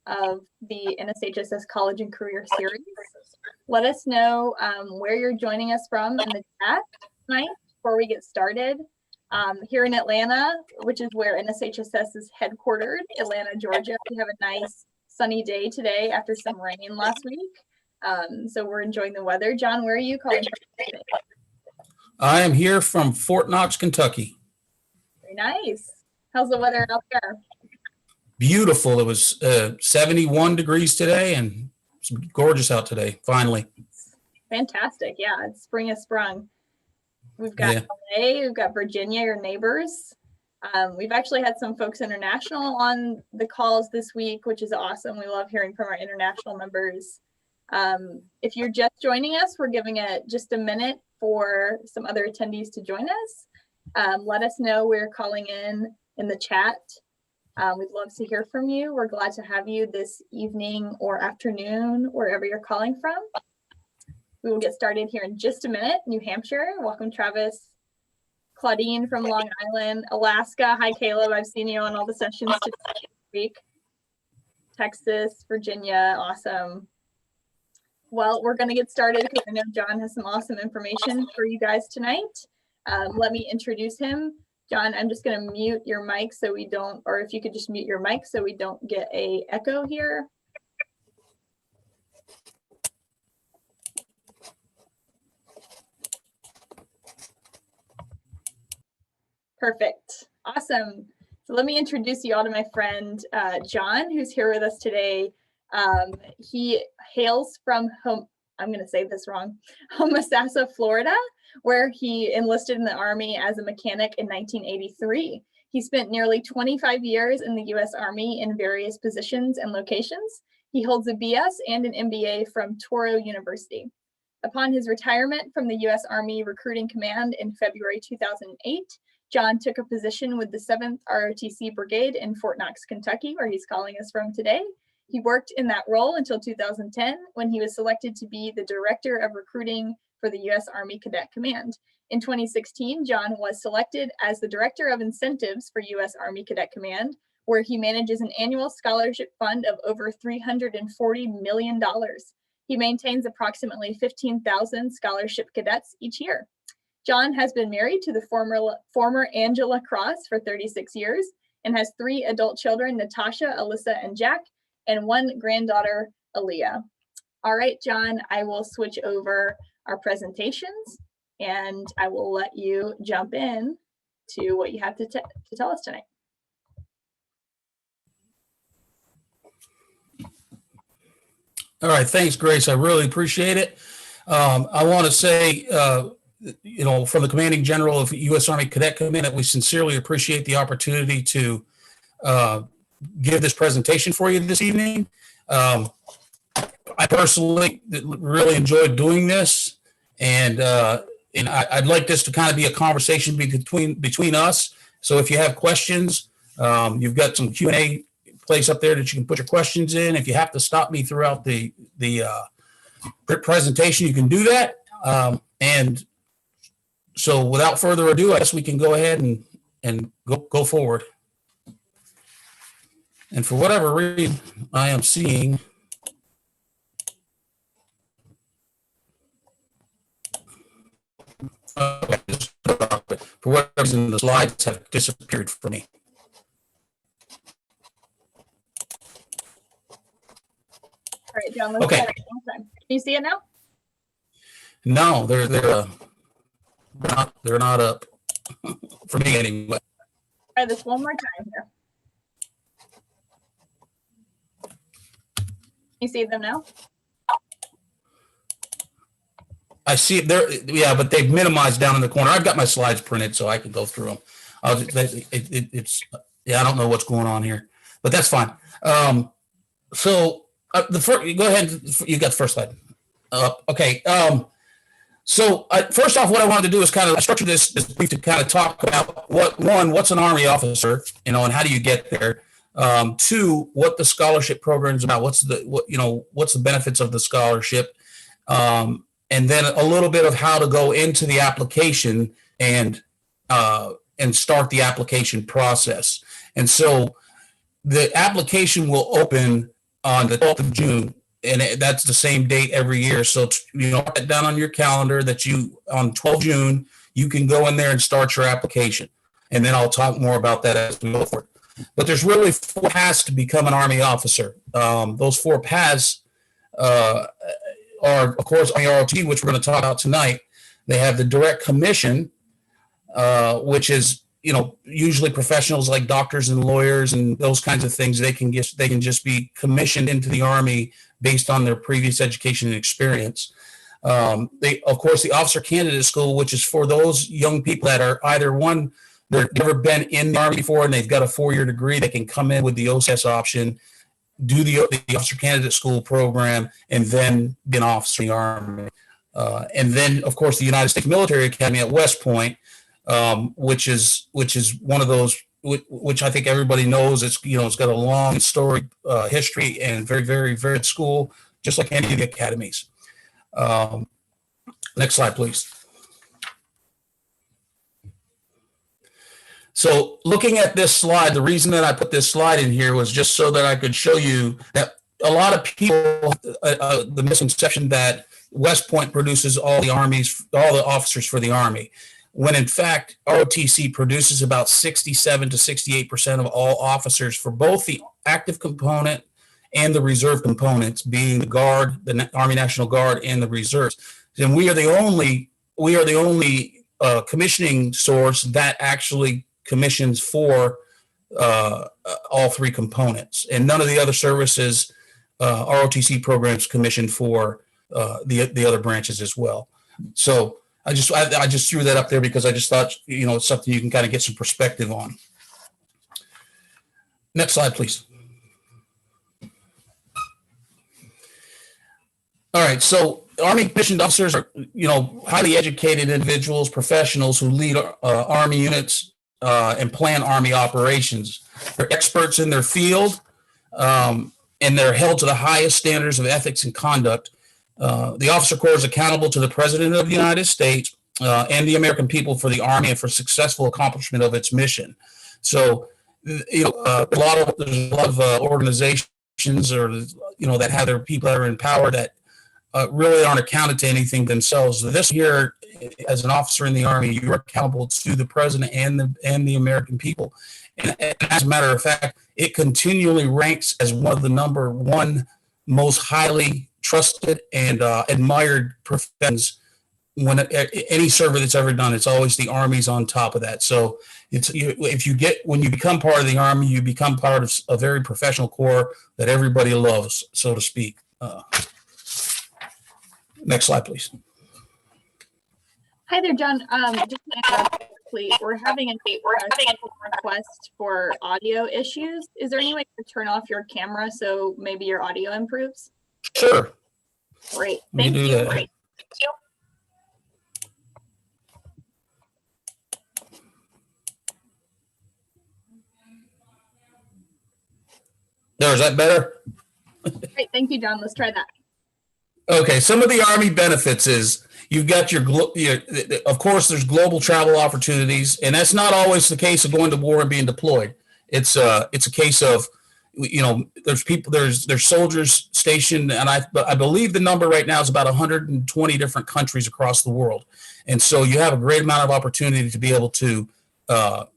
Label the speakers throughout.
Speaker 1: of the NSHSS College and Career Series. Let us know where you're joining us from in the chat tonight before we get started. Here in Atlanta, which is where NSHSS is headquartered, Atlanta, Georgia, we have a nice sunny day today after some rain last week. So we're enjoying the weather. John, where are you calling from today?
Speaker 2: I am here from Fort Knox, Kentucky.
Speaker 1: Very nice. How's the weather out there?
Speaker 2: Beautiful. It was 71 degrees today, and it's gorgeous out today, finally.
Speaker 1: Fantastic. Yeah, it's spring has sprung. We've got LA, we've got Virginia, your neighbors. We've actually had some folks international on the calls this week, which is awesome. We love hearing from our international members. If you're just joining us, we're giving it just a minute for some other attendees to join us. Let us know where you're calling in the chat. We'd love to hear from you. We're glad to have you this evening or afternoon, wherever you're calling from. We will get started here in just a minute. New Hampshire, welcome Travis. Claudine from Long Island, Alaska. Hi, Caleb. I've seen you on all the sessions this week. Texas, Virginia, awesome. Well, we're going to get started because I know John has some awesome information for you guys tonight. Let me introduce him. John, I'm just going to mute your mic so we don't, or if you could just mute your mic so we don't get an echo here. Perfect. Awesome. So let me introduce you all to my friend, John, who's here with us today. He hails from, I'm going to say this wrong, Homosassa, Florida, where he enlisted in the Army as a mechanic in 1983. He spent nearly 25 years in the U.S. Army in various positions and locations. He holds a BS and an MBA from Touro University. Upon his retirement from the U.S. Army Recruiting Command in February 2008, John took a position with the 7th ROTC Brigade in Fort Knox, Kentucky, where he's calling us from today. He worked in that role until 2010, when he was selected to be the Director of Recruiting for the U.S. Army Cadet Command. In 2016, John was selected as the Director of Incentives for U.S. Army Cadet Command, where he manages an annual scholarship fund of over $340 million. He maintains approximately 15,000 scholarship cadets each year. John has been married to the former Angela Cross for 36 years and has 3 adult children, Natasha, Alyssa, and Jack, and 1 granddaughter, Aaliyah. All right, John, I will switch over our presentations and I will let you jump in to what you have to tell us tonight.
Speaker 2: All right, thanks, Grace. I really appreciate it. I want to say, from the Commanding General of U.S. Army Cadet Command, that we sincerely appreciate the opportunity to give this presentation for you this evening. I personally really enjoyed doing this, and I'd like this to kind of be a conversation between us. So if you have questions, you've got some Q&A place up there that you can put your questions in. If you have to stop me throughout the presentation, you can do that. And so without further ado, I guess we can go ahead and go forward. And for whatever reason, I am seeing for whatever reason, the slides have disappeared for me.
Speaker 1: All right, John, let's try it one time. Can you see it now?
Speaker 2: No, they're not up for me anyway.
Speaker 1: Try this one more time here. You see them now?
Speaker 2: I see it there. Yeah, but they've minimized down in the corner. I've got my slides printed so I can go through them. I don't know what's going on here, but that's fine. So the first, go ahead. You got the first slide. Okay. So first off, what I wanted to do is kind of structure this brief to kind of talk about what's an Army officer, and how do you get there? 2, what the scholarship program is about. What's the benefits of the scholarship? And then a little bit of how to go into the application and start the application process. And so the application will open on the 12th of June. And that's the same date every year. So, write it down on your calendar that on 12 June, you can go in there and start your application. And then I'll talk more about that as we go forward. But there's really 4 paths to become an Army officer. Those 4 paths are, of course, on the ROTC, which we're going to talk about tonight. They have the direct commission, which is, usually professionals like doctors and lawyers and those kinds of things. They can just be commissioned into the Army based on their previous education and experience. Of course, the officer candidate school, which is for those young people that are either they've never been in the Army before and they've got a 4-year degree. They can come in with the OCS option, do the officer candidate school program, and then be an officer in the Army. And then, of course, the United States Military Academy at West Point, which is one of those which I think everybody knows. It's got a long story history and very, very, very good school, just like any of the academies. Next slide, please. So looking at this slide, the reason that I put this slide in here was just so that I could show you that a lot of people, the misconception that West Point produces all the officers for the Army, when in fact ROTC produces about 67 to 68% of all officers for both the active component and the reserve components, being the Guard, the Army National Guard, and the reserves. And we are the only commissioning source that actually commissions for all 3 components, and none of the other services ROTC programs commission for the other branches as well. So I just threw that up there because I just thought it's something you can kind of get some perspective on. Next slide, please. All right, so Army commissioned officers are highly educated individuals, professionals who lead Army units and plan Army operations. They're experts in their field, and they're held to the highest standards of ethics and conduct. The officer corps is accountable to the President of the United States and the American people for the Army and for successful accomplishment of its mission. So, there's a lot of organizations that have their people that are in power that really aren't accounted to anything themselves. This here, as an officer in the Army, you're accountable to the President and the American people. And as a matter of fact, it continually ranks as one of the number 1 most highly trusted and admired professions. When any survey that's ever done, it's always the Army's on top of that. So when you become part of the Army, you become part of a very professional corps that everybody loves, so to speak. Next slide, please.
Speaker 1: Hi there, John. Just quickly, we're having a request for audio issues. Is there any way to turn off your camera so maybe your audio improves?
Speaker 2: Sure.
Speaker 1: Great. Thank you. Great. Thank you.
Speaker 2: There, is that better?
Speaker 1: Great. Thank you, John. Let's try that.
Speaker 2: Okay, some of the Army benefits is you've got of course, there's global travel opportunities, and that's not always the case of going to war and being deployed. It's a case of, there's soldiers stationed, and I believe the number right now is about 120 different countries across the world, and so you have a great amount of opportunity to be able to, to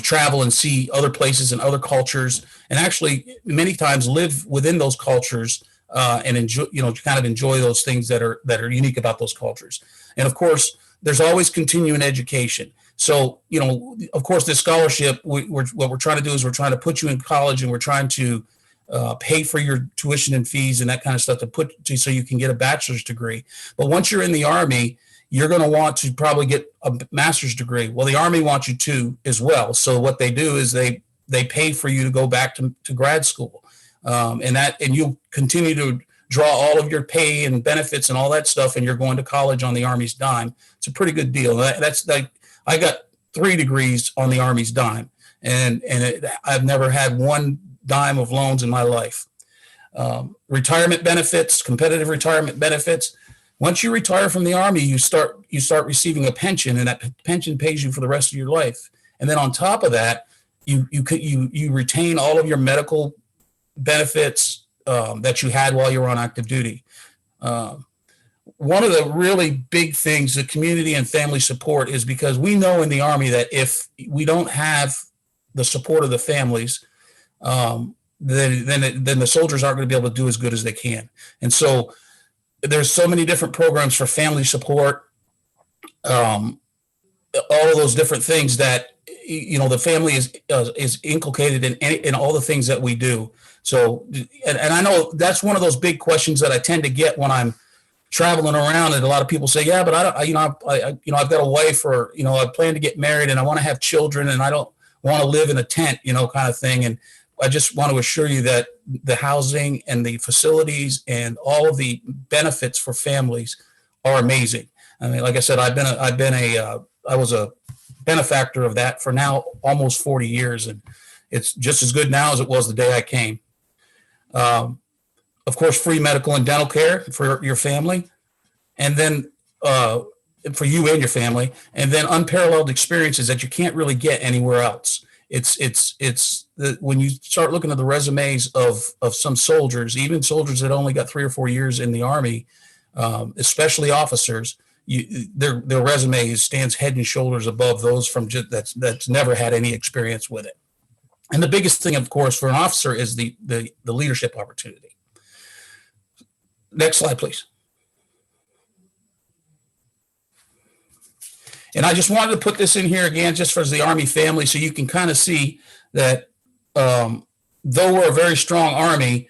Speaker 2: travel and see other places and other cultures, and actually many times live within those cultures. And enjoy, kind of enjoy those things that are unique about those cultures. And of course, there's always continuing education. So, of course, this scholarship, what we're trying to do is we're trying to put you in college, and we're trying to pay for your tuition and fees and that kind of stuff so you can get a bachelor's degree. But once you're in the Army, you're going to want to probably get a master's degree. Well, the Army wants you to as well. So what they do is they pay for you to go back to grad school. And you'll continue to draw all of your pay and benefits and all that stuff, and you're going to college on the Army's dime. It's a pretty good deal. That's like, I got 3 degrees on the Army's dime, and I've never had 1 dime of loans in my life. Retirement benefits, competitive retirement benefits. Once you retire from the Army, you start receiving a pension, and that pension pays you for the rest of your life. And then on top of that, you retain all of your medical benefits, that you had while you were on active duty. One of the really big things, the community and family support, is because we know in the Army that if we don't have the support of the families, then the soldiers aren't going to be able to do as good as they can. And so there's so many different programs for family support, all of those different things that, the family is inculcated in all the things that we do. So, and I know that's one of those big questions that I tend to get when I'm traveling around, and a lot of people say, yeah, but I've got a wife, or, I plan to get married and I want to have children and I don't want to live in a tent, kind of thing. And I just want to assure you that the housing and the facilities and all of the benefits for families are amazing. I mean, like I said, I was a benefactor of that for now almost 40 years, and it's just as good now as it was the day I came. Of course, free medical and dental care for your family, and then for you and your family, and then unparalleled experiences that you can't really get anywhere else. When you start looking at the resumes of some soldiers, even soldiers that only got 3 or 4 years in the Army, especially officers, their resume stands head and shoulders above those from that's never had any experience with it. And the biggest thing, of course, for an officer is the leadership opportunity. Next slide, please. And I just wanted to put this in here again, just for the Army family, so you can kind of see that though we're a very strong Army,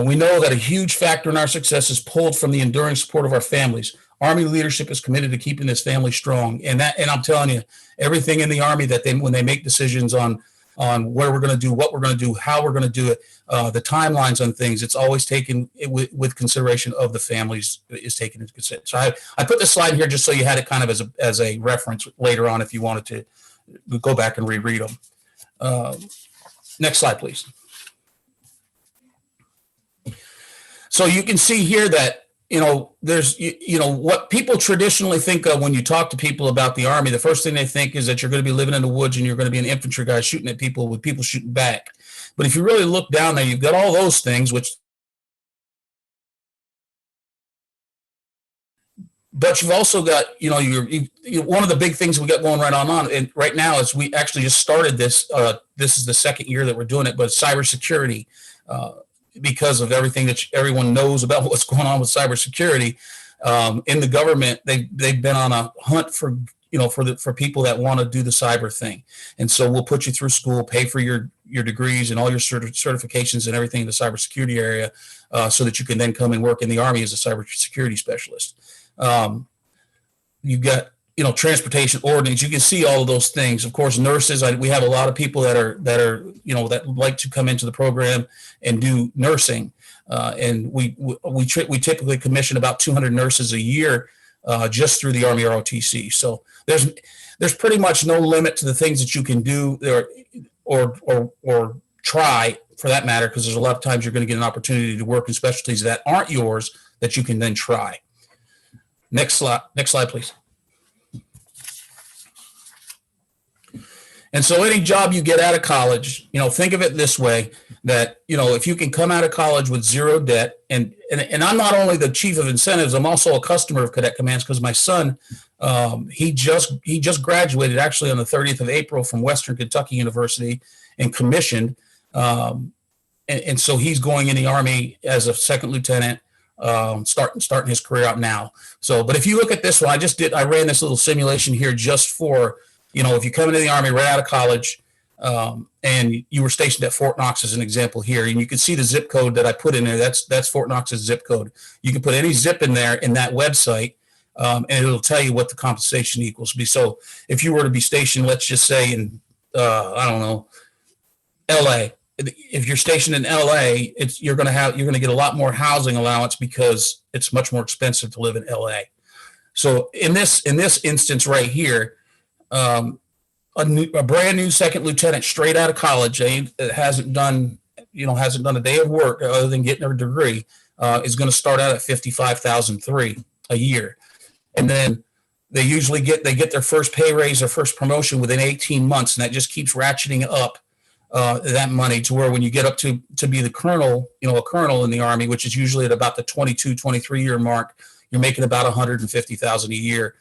Speaker 2: we know that a huge factor in our success is pulled from the enduring support of our families. Army leadership is committed to keeping this family strong. And I'm telling you, everything in the Army that when they make decisions on where we're going to do, what we're going to do, how we're going to do it, the timelines on things, it's always taken with consideration of the families is taken into consideration. So I put this slide here just so you had it kind of as a reference later on if you wanted to go back and reread them. Next slide, please. So you can see here that, there's, what people traditionally think of when you talk to people about the Army, the first thing they think is that you're going to be living in the woods and you're going to be an infantry guy shooting at people with people shooting back. But if you really look down there, you've got all those things, but you've also got, one of the big things we got going right now is we actually just started this. This is the second year that we're doing it, but cybersecurity, because of everything that everyone knows about what's going on with cybersecurity in the government, they've been on a hunt for people that want to do the cyber thing. And so we'll put you through school, pay for your degrees and all your certifications and everything in the cybersecurity area, so that you can then come and work in the Army as a cybersecurity specialist. You've got, transportation ordnance. You can see all of those things. Of course, nurses. We have a lot of people that like to come into the program and do nursing, and we typically commission about 200 nurses a year just through the Army ROTC. So there's pretty much no limit to the things that you can do or try, for that matter, because there's a lot of times you're going to get an opportunity to work in specialties that aren't yours that you can then try. Next slide, please. And so any job you get out of college, think of it this way, that, if you can come out of college with zero debt, and I'm not only the chief of incentives, I'm also a customer of Cadet Commands, because my son, he just graduated actually on the 30th of April from Western Kentucky University and commissioned. And so he's going in the Army as a second lieutenant, starting his career out now. So, but if you look at this one, I ran this little simulation here just for, if you come into the Army right out of college, and you were stationed at Fort Knox as an example here, and you can see the zip code that I put in there. That's Fort Knox's zip code. You can put any zip in there in that website, and it'll tell you what the compensation equals be. So if you were to be stationed, let's just say in, I don't know, LA. If you're stationed in LA, you're going to get a lot more housing allowance because it's much more expensive to live in LA. So in this instance right here, a brand new second lieutenant straight out of college, hasn't done a day of work other than getting her degree, is going to start out at $55,003 a year, and then they usually get their first pay raise or first promotion within 18 months, and that just keeps ratcheting up that money to where when you get up to be the colonel, a colonel in the Army, which is usually at about the 22, 23-year mark, you're making about $150,000 a year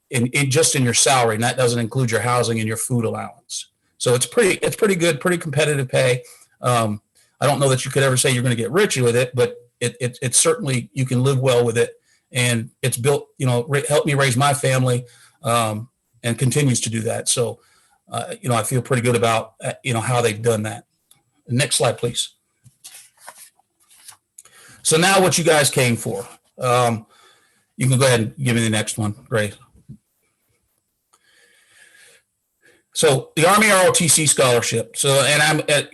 Speaker 2: in just in your salary, and that doesn't include your housing and your food allowance. So it's pretty good, pretty competitive pay. I don't know that you could ever say you're going to get rich with it, but it's certainly, you can live well with it, and it's built, helped me raise my family, and continues to do that. So, I feel pretty good about, how they've done that. Next slide, please. So now what you guys came for. You can go ahead and give me the next one. Great. So the Army ROTC scholarship. So, and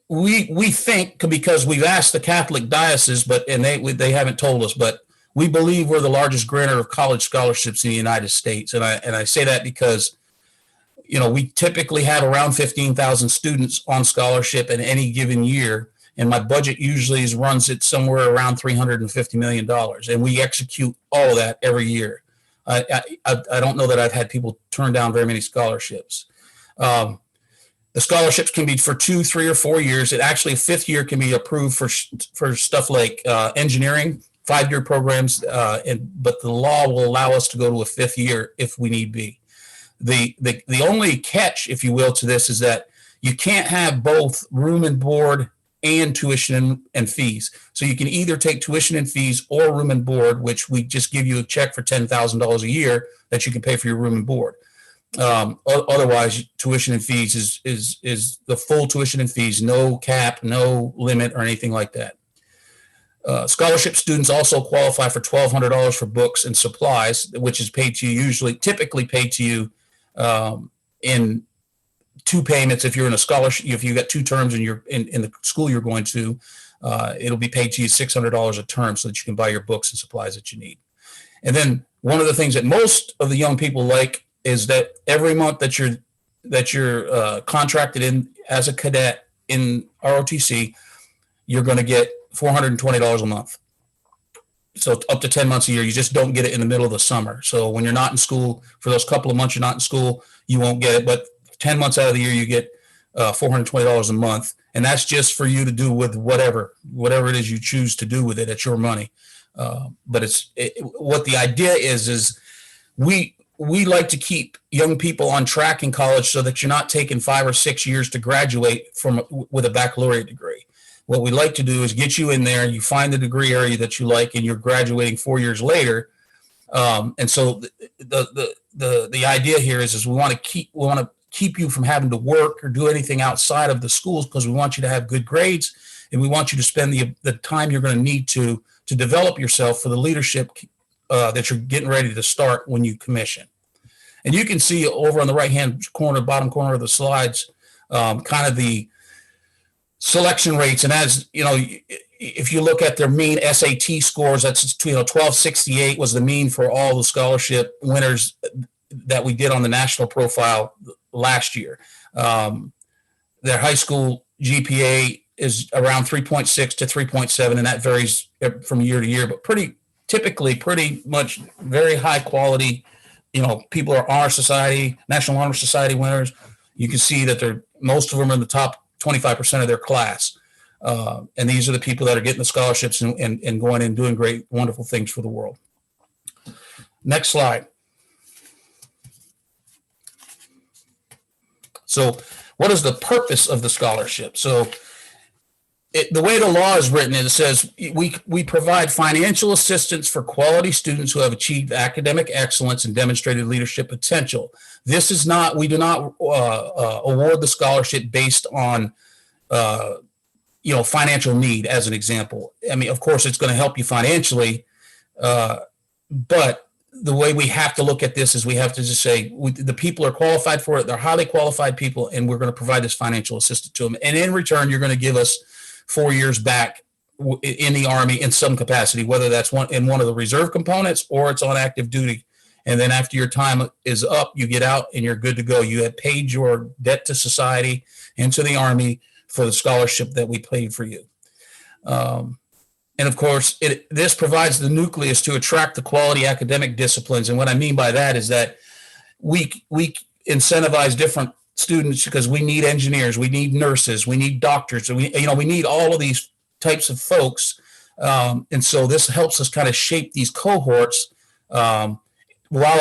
Speaker 2: we think, because we've asked the Catholic diocese, they haven't told us, but we believe we're the largest grantor of college scholarships in the United States. And I say that because, we typically have around 15,000 students on scholarship in any given year. And my budget usually runs it somewhere around $350 million. And we execute all of that every year. I don't know that I've had people turn down very many scholarships. The scholarships can be for 2, 3, or 4 years. It actually, a fifth year can be approved for stuff like engineering, 5-year programs. But the law will allow us to go to a fifth year if we need be. The only catch, if you will, to this is that you can't have both room and board and tuition and fees. So you can either take tuition and fees or room and board, which we just give you a check for $10,000 a year that you can pay for your room and board. Otherwise, tuition and fees is the full tuition and fees, no cap, no limit, or anything like that. Scholarship students also qualify for $1,200 for books and supplies, which is paid to you, typically paid to you in 2 payments. If you're in a scholarship, if you got 2 terms in the school you're going to, it'll be paid to you $600 a term so that you can buy your books and supplies that you need. And then one of the things that most of the young people like is that every month that you're contracted in as a cadet in ROTC, you're going to get $420 a month. So up to 10 months a year. You just don't get it in the middle of the summer. So when you're not in school, for those couple of months you're not in school, you won't get it. But 10 months out of the year, you get $420 a month. And that's just for you to do with whatever it is you choose to do with it. It's your money. But what the idea is we like to keep young people on track in college so that you're not taking 5 or 6 years to graduate with a baccalaureate degree. What we like to do is get you in there, you find the degree area that you like, and you're graduating 4 years later. And so the idea here is we want to keep you from having to work or do anything outside of the schools, because we want you to have good grades, and we want you to spend the time you're going to need to develop yourself for the leadership that you're getting ready to start when you commission. And you can see over on the right-hand corner, bottom corner of the slides, kind of the selection rates. And as you know, if you look at their mean SAT scores, that's 1268 was the mean for all the scholarship winners that we did on the national profile last year. Their high school GPA is around 3.6 to 3.7, and that varies from year to year, but pretty much very high quality. People are Honor Society, National Honor Society winners. You can see that most of them are in the top 25% of their class. And these are the people that are getting the scholarships and going and doing great, wonderful things for the world. Next slide. So what is the purpose of the scholarship? So the way the law is written, it says we provide financial assistance for quality students who have achieved academic excellence and demonstrated leadership potential. This is not, we do not award the scholarship based on, financial need, as an example. I mean, of course, it's going to help you financially, but the way we have to look at this is we have to just say the people are qualified for it. They're highly qualified people, and we're going to provide this financial assistance to them. And in return, you're going to give us 4 years back in the Army in some capacity, whether that's one of the reserve components or it's on active duty. And then after your time is up, you get out and you're good to go. You have paid your debt to society and to the Army for the scholarship that we paid for you. And of course, this provides the nucleus to attract the quality academic disciplines. And what I mean by that is that we incentivize different students because we need engineers, we need nurses, we need doctors, we need all of these types of folks. And so this helps us kind of shape these cohorts while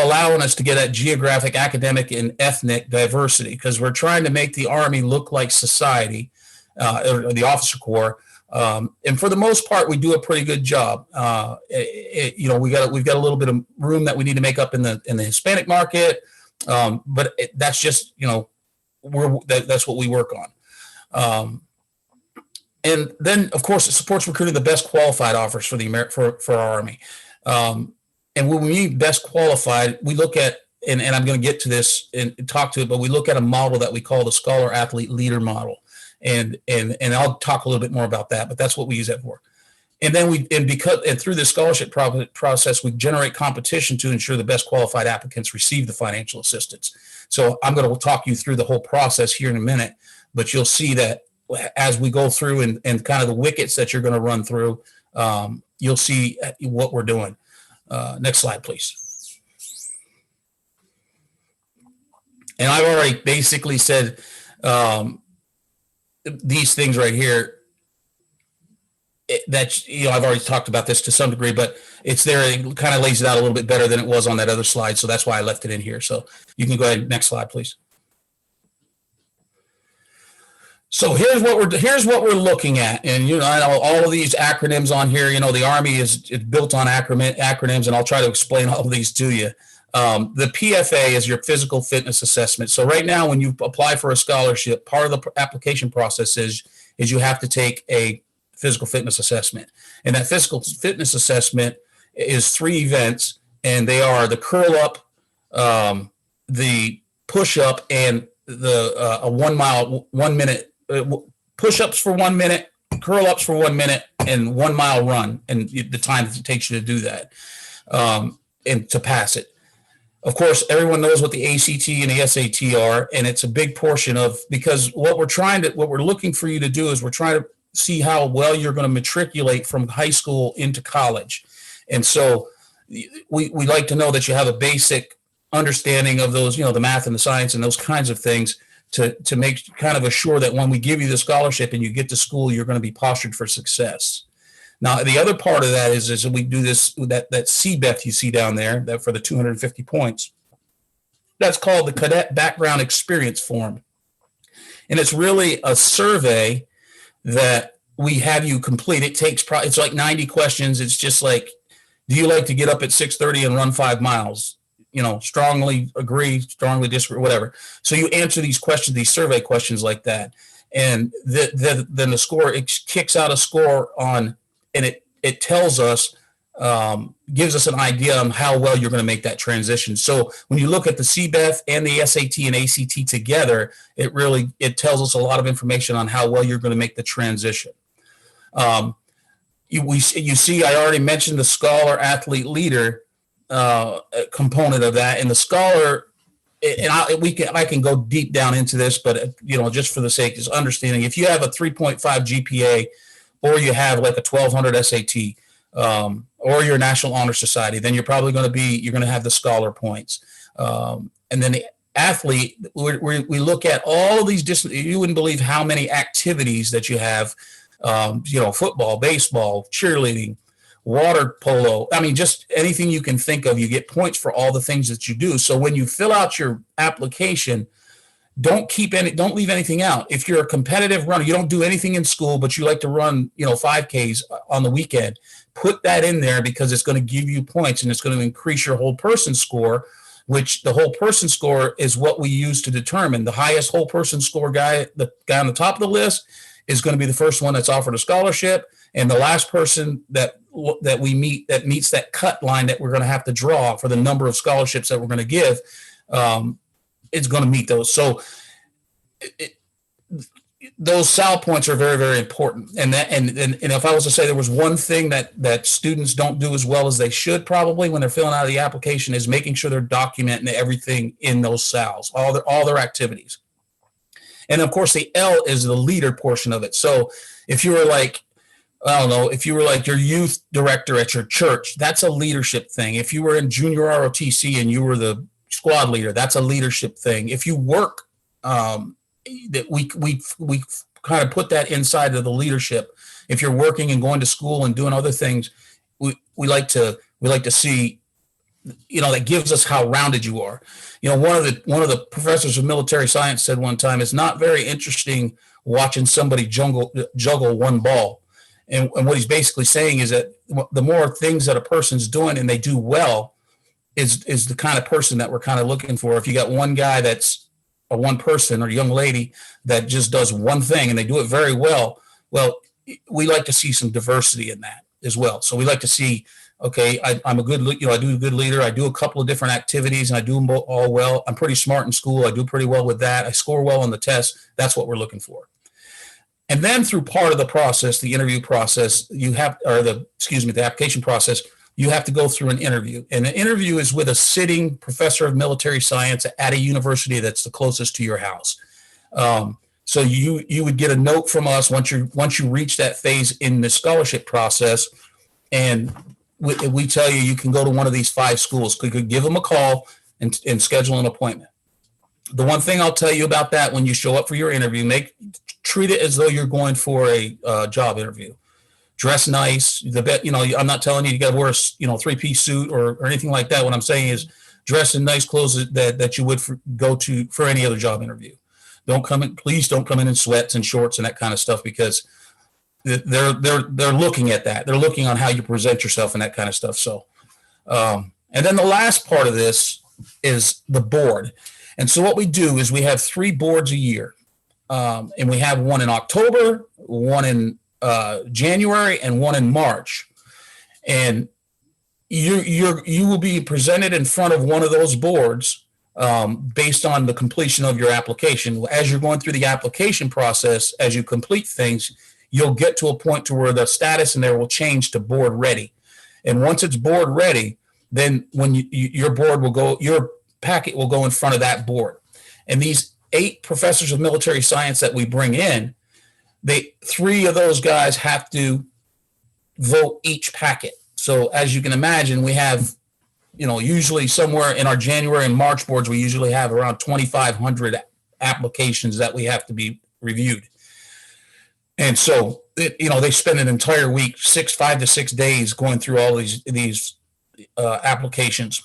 Speaker 2: allowing us to get that geographic, academic, and ethnic diversity, because we're trying to make the Army look like society, or the officer corps. And for the most part, we do a pretty good job. We've got a little bit of room that we need to make up in the Hispanic market, but that's just that's what we work on. And then, of course, it supports recruiting the best qualified officers for our Army. And when we mean best qualified, we look at, and I'm going to get to this and talk to it, but we look at a model that we call the Scholar Athlete Leader model. And I'll talk a little bit more about that, but that's what we use that for. And then through this scholarship process, we generate competition to ensure the best qualified applicants receive the financial assistance. So I'm going to talk you through the whole process here in a minute, but you'll see that as we go through and kind of the wickets that you're going to run through, you'll see what we're doing. Next slide, please. And I've already basically said these things right here. I've already talked about this to some degree, but it's there. It kind of lays it out a little bit better than it was on that other slide. So that's why I left it in here. So you can go ahead. Next slide, please. So here's what we're looking at. And, I know all of these acronyms on here, the Army is built on acronyms, and I'll try to explain all of these to you. The PFA is your physical fitness assessment. So right now, when you apply for a scholarship, part of the application process is you have to take a physical fitness assessment. And that physical fitness assessment is 3 events, and they are the curl up, the push up, and the 1 minute push ups for 1 minute, curl ups for 1 minute, and 1 mile run, and the time that it takes you to do that, and to pass it. Of course, everyone knows what the ACT and the SAT are, and it's a big portion of, because what we're looking for you to do is we're trying to see how well you're going to matriculate from high school into college. And so we like to know that you have a basic understanding of those, the math and the science and those kinds of things to make kind of assure that when we give you the scholarship and you get to school, you're going to be postured for success. Now, the other part of that is we do this, that CBEF you see down there, that for the 250 points, that's called the Cadet Background Experience Form. And it's really a survey that we have you complete. It's like 90 questions. It's just like, do you like to get up at 6:30 and run 5 miles? Strongly agree, strongly disagree, whatever. So you answer these questions, these survey questions like that. And then the score, it kicks out a score on, and it tells us, gives us an idea on how well you're going to make that transition. So when you look at the CBEF and the SAT and ACT together, it tells us a lot of information on how well you're going to make the transition. You see, I already mentioned the Scholar Athlete Leader component of that, and the Scholar, and I can go deep down into this, but just for the sake of understanding, if you have a 3.5 GPA, or you have like a 1200 SAT, or your National Honor Society, then you're probably going to have the Scholar points. And then the athlete, we look at all of these you wouldn't believe how many activities that you have, football, baseball, cheerleading, water polo. I mean, just anything you can think of, you get points for all the things that you do. So when you fill out your application, don't leave anything out. If you're a competitive runner, you don't do anything in school, but you like to run, 5Ks on the weekend, put that in there, because it's going to give you points and it's going to increase your whole person score, which the whole person score is what we use to determine the highest whole person score guy. The guy on the top of the list is going to be the first one that's offered a scholarship. And the last person that we meet that meets that cut line that we're going to have to draw for the number of scholarships that we're going to give, it's going to meet those. So those SAL points are very, very important. And if I was to say there was one thing that students don't do as well as they should probably when they're filling out the application, is making sure they're documenting everything in those SALs, all their activities. And of course, the L is the leader portion of it. So if you were like, I don't know, if you were like your youth director at your church, that's a leadership thing. If you were in junior ROTC and you were the squad leader, that's a leadership thing. If you work that we kind of put that inside of the leadership. If you're working and going to school and doing other things, we like to see, that gives us how rounded you are. One of the professors of military science said one time, it's not very interesting watching somebody juggle one ball. And what he's basically saying is that the more things that a person's doing and they do well is the kind of person that we're kind of looking for. If you got one guy that's a one person or young lady that just does one thing and they do it very well, we like to see some diversity in that as well. So we like to see, okay, I'm a good, I do a good leader. I do a couple of different activities and I do them all well. I'm pretty smart in school. I do pretty well with that. I score well on the test. That's what we're looking for. And then through part of the process, the interview process, the application process, you have to go through an interview. And the interview is with a sitting professor of military science at a university that's the closest to your house. So you would get a note from us once you reach that phase in the scholarship process, and we tell you can go to one of these 5 schools. You could give them a call and schedule an appointment. The one thing I'll tell you about that, when you show up for your interview, treat it as though you're going for a job interview. Dress nice. I'm not telling you got to wear a 3-piece suit or anything like that. What I'm saying is dress in nice clothes that you would go to for any other job interview. Please don't come in sweats and shorts and that kind of stuff, because they're looking at that. They're looking on how you present yourself and that kind of stuff. So, and then the last part of this is the board. And so what we do is we have 3 boards a year, and we have one in October, one in January, and one in March. And you will be presented in front of one of those boards based on the completion of your application. As you're going through the application process, as you complete things, you'll get to a point to where the status in there will change to board ready. And once it's board ready, then when your packet will go in front of that board. And these 8 professors of military science that we bring in, 3 of those guys have to vote each packet. So as you can imagine, we have, usually somewhere in our January and March boards, we usually have around 2,500 applications that we have to be reviewed. And so, they spend an entire week, 5 to 6 days going through all these applications.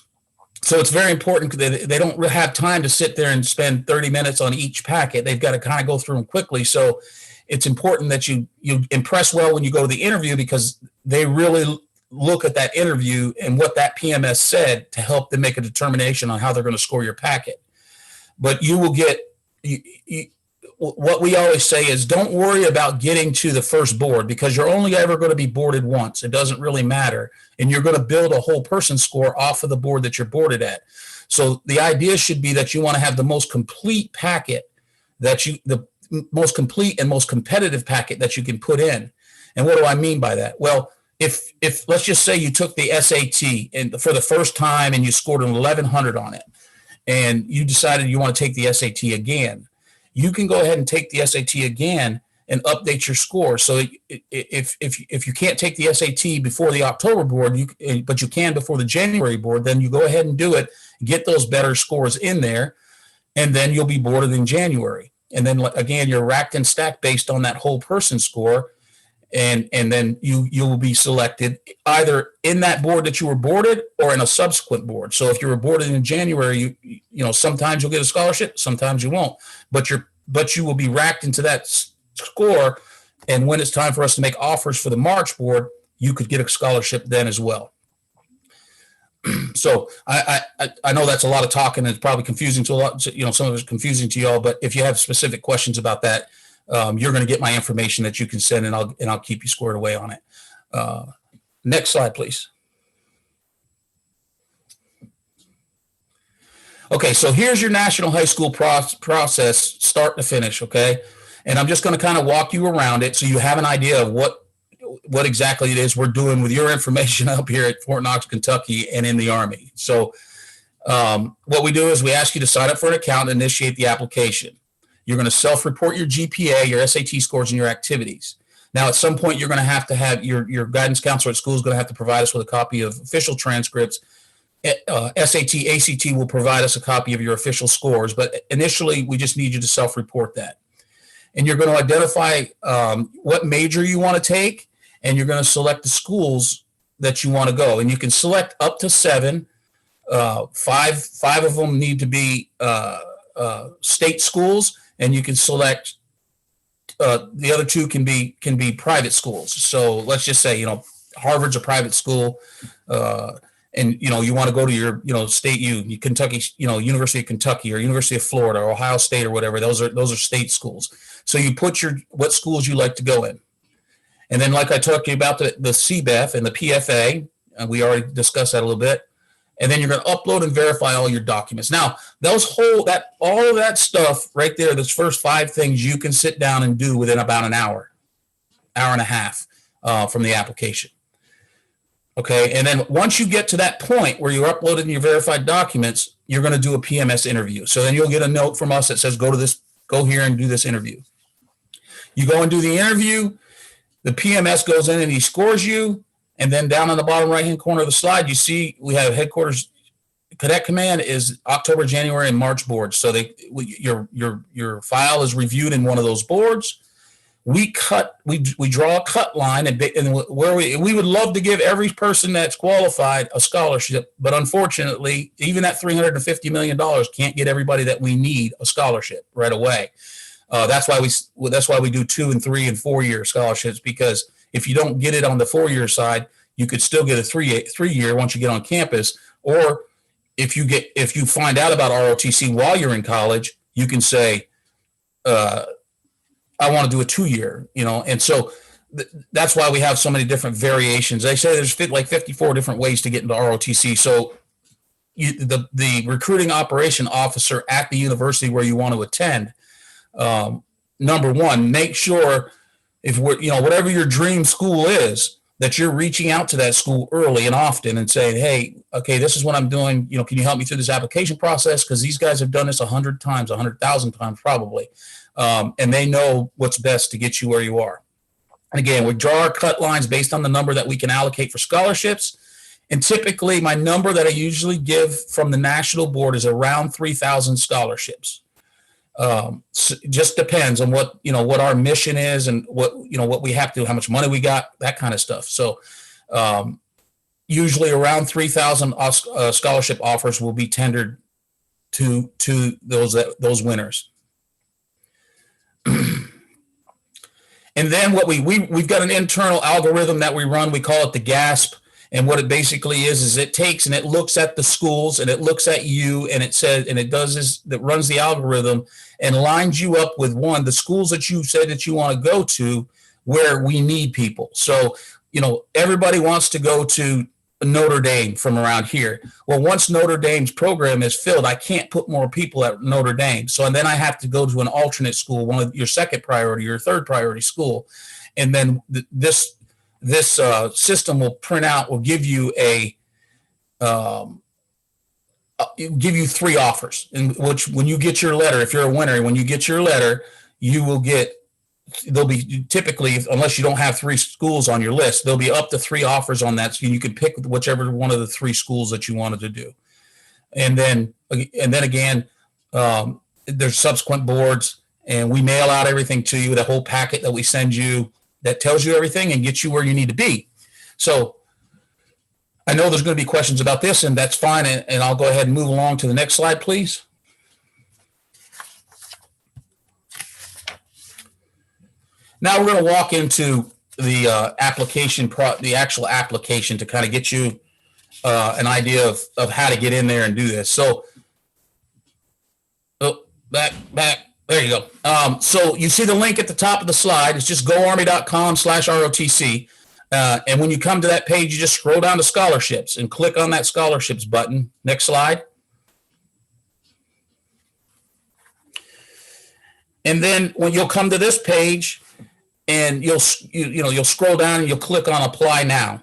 Speaker 2: So it's very important because they don't have time to sit there and spend 30 minutes on each packet. They've got to kind of go through them quickly. So it's important that you impress well when you go to the interview, because they really look at that interview and what that PMS said to help them make a determination on how they're going to score your packet. But you will get what we always say is, don't worry about getting to the first board, because you're only ever going to be boarded once. It doesn't really matter. And you're going to build a whole person score off of the board that you're boarded at. So the idea should be that you want to have the most complete packet the most complete and most competitive packet that you can put in. And what do I mean by that? Well, if let's just say you took the SAT and for the first time and you scored an 1100 on it, and you decided you want to take the SAT again, you can go ahead and take the SAT again and update your score. So if you can't take the SAT before the October board, but you can before the January board, then you go ahead and do it, get those better scores in there, and then you'll be boarded in January. And then again, you're racked and stacked based on that whole person score. And then you will be selected either in that board that you were boarded or in a subsequent board. So if you were boarded in January, sometimes you'll get a scholarship, sometimes you won't. But you will be racked into that score. And when it's time for us to make offers for the March board, you could get a scholarship then as well. So I know that's a lot of talking, and it's probably confusing to a lot. Some of it's confusing to y'all. But if you have specific questions about that, you're going to get my information that you can send, and I'll keep you squared away on it. Next slide, please. Okay, so here's your national high school process, start to finish. Okay, and I'm just going to kind of walk you around it so you have an idea of what exactly it is we're doing with your information up here at Fort Knox, Kentucky, and in the Army. So what we do is we ask you to sign up for an account and initiate the application. You're going to self-report your GPA, your SAT scores, and your activities. Now, at some point, you're going to have your guidance counselor at school is going to have to provide us with a copy of official transcripts SAT, ACT will provide us a copy of your official scores, but initially we just need you to self-report that. And you're going to identify what major you want to take, and you're going to select the schools that you want to go. And you can select up to 7. Five of them need to be state schools, and you can select the other 2 can be private schools. So let's just say, Harvard's a private school, and you want to go to your state Kentucky, University of Kentucky or University of Florida or Ohio State or whatever. Those are state schools. So you put what schools you like to go in, and then like I talked to you about the CBEF and the PFA, and we already discussed that a little bit. And then you're going to upload and verify all your documents. Now, all of that stuff right there, those first 5 things, you can sit down and do within about an hour and a half from the application. Okay, and then once you get to that point where you're uploading your verified documents, you're going to do a PMS interview. So then you'll get a note from us that says, go here and do this interview. You go and do the interview. The PMS goes in and he scores you. And then down on the bottom right-hand corner of the slide, you see we have headquarters. Cadet Command is October, January, and March boards. So your file is reviewed in one of those boards. We draw a cut line, and where we would love to give every person that's qualified a scholarship, but unfortunately, even that $350 million can't get everybody that we need a scholarship right away. That's why we do 2 and 3 and 4 year scholarships, because if you don't get it on the 4-year side, you could still get a 3-year once you get on campus. Or if you find out about ROTC while you're in college, you can say, I want to do a 2-year, and so that's why we have so many different variations. They say there's like 54 different ways to get into ROTC. So the recruiting operation officer at the university where you want to attend, number one, make sure whatever your dream school is, that you're reaching out to that school early and often and saying, hey, okay, this is what I'm doing. Can you help me through this application process? Because these guys have done this 100 times, 100,000 times probably. And they know what's best to get you where you are. And again, we draw our cut lines based on the number that we can allocate for scholarships. And typically my number that I usually give from the national board is around 3,000 scholarships. So it just depends on what our mission is and what we have to do, how much money we got, that kind of stuff. So usually around 3,000 scholarship offers will be tendered to those winners. And then what we've got an internal algorithm that we run. We call it the GASP. And what it basically is it takes and it looks at the schools and it looks at you and it says, and it does this, that runs the algorithm and lines you up with the schools that you said that you want to go to where we need people. So, everybody wants to go to Notre Dame from around here. Well, once Notre Dame's program is filled, I can't put more people at Notre Dame. So, and then I have to go to an alternate school, one of your second priority or third priority school. And then this system will give you give you 3 offers, in which when you get your letter, if you're a winner, when you get your letter, there'll be typically, unless you don't have 3 schools on your list, there'll be up to 3 offers on that. So you can pick whichever one of the 3 schools that you wanted to do. And then again, there's subsequent boards, and we mail out everything to you, the whole packet that we send you that tells you everything and gets you where you need to be. So I know there's going to be questions about this, and that's fine. And I'll go ahead and move along to the next slide, please. Now we're going to walk into the the actual application to kind of get you an idea of how to get in there and do this. So, back. There you go. So you see the link at the top of the slide. It's just goarmy.com/ROTC. And when you come to that page, you just scroll down to scholarships and click on that scholarships button. Next slide. And then when you'll come to this page, and you'll scroll down and you'll click on apply now.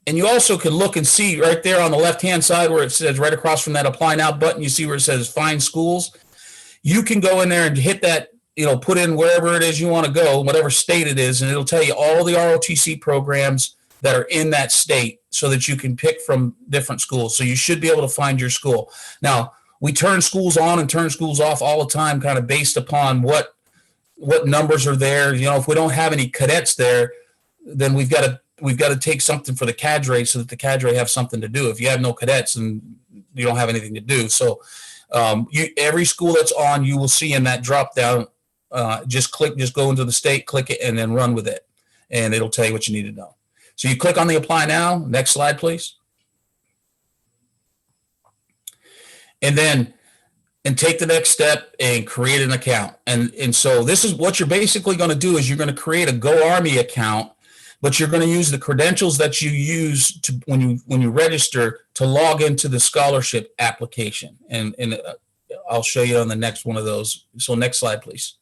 Speaker 2: And you also can look and see right there on the left-hand side where it says right across from that apply now button, you see where it says find schools. You can go in there and hit that, put in wherever it is you want to go, whatever state it is, and it'll tell you all the ROTC programs that are in that state so that you can pick from different schools. So you should be able to find your school. Now, we turn schools on and turn schools off all the time, kind of based upon what numbers are there. You know, if we don't have any cadets there, then we've got to take something for the cadre so that the cadre have something to do. If you have no cadets, then you don't have anything to do. So every school that's on, you will see in that drop down, just go into the state, click it, and then run with it. And it'll tell you what you need to know. So you click on the apply now. Next slide, please. And take the next step and create an account. And so this is what you're basically going to do is you're going to create a Go Army account, but you're going to use the credentials that you use to when you register to log into the scholarship application. And I'll show you on the next one of those. So next slide, please.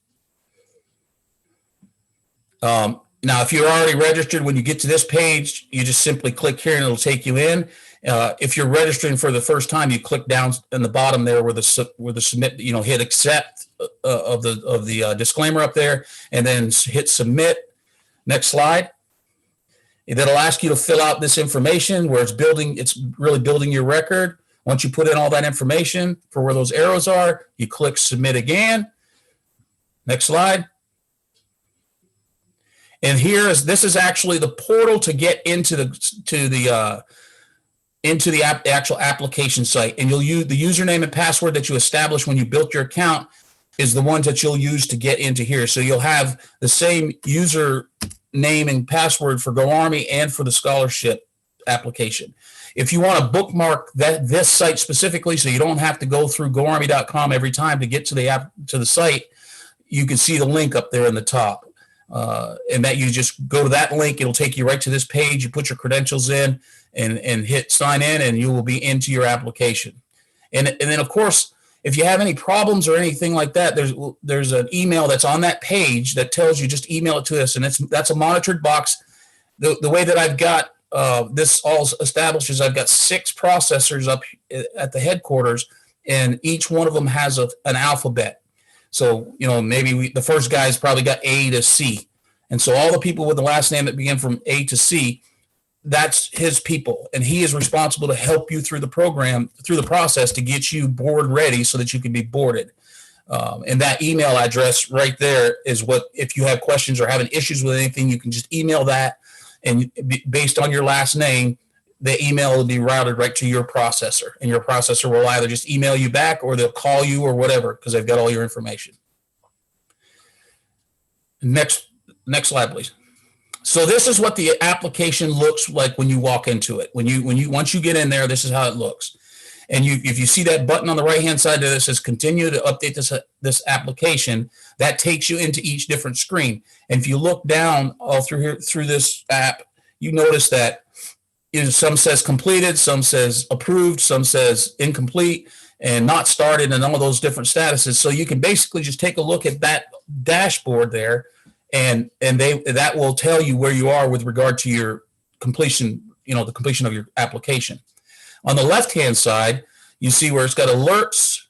Speaker 2: Now, if you're already registered, when you get to this page, you just simply click here and it'll take you in. If you're registering for the first time, you click down in the bottom there where the submit, hit accept of the disclaimer up there, and then hit submit. Next slide. That'll ask you to fill out this information where it's really building your record. Once you put in all that information for where those arrows are, you click submit again. Next slide. And this is actually the portal to get into the actual application site. And you'll use the username and password that you established when you built your account is the ones that you'll use to get into here. So you'll have the same user name and password for Go Army and for the scholarship application. If you want to bookmark this site specifically, so you don't have to go through goarmy.com every time to get to the site, you can see the link up there in the top. And that you just go to that link, it'll take you right to this page. You put your credentials in and hit sign in, and you will be into your application. And then, of course, if you have any problems or anything like that, there's an email that's on that page that tells you just email it to us, and that's a monitored box. The way that I've got this all established is I've got 6 processors up at the headquarters, and each one of them has an alphabet. So, maybe the first guy's probably got A to C. And so all the people with the last name that begin from A to C, that's his people. And he is responsible to help you through the program, through the process to get you board ready so that you can be boarded. And that email address right there is what, if you have questions or having issues with anything, you can just email that. And based on your last name, the email will be routed right to your processor, and your processor will either just email you back or they'll call you or whatever, because they've got all your information. Next slide, please. So this is what the application looks like when you walk into it. Once you get in there, this is how it looks. And if you see that button on the right-hand side that says continue to update this application, that takes you into each different screen. And if you look down all through this app, you notice that some says completed, some says approved, some says incomplete and not started, and all of those different statuses. So you can basically just take a look at that dashboard there, and that will tell you where you are with regard to your completion, the completion of your application. On the left-hand side, you see where it's got alerts,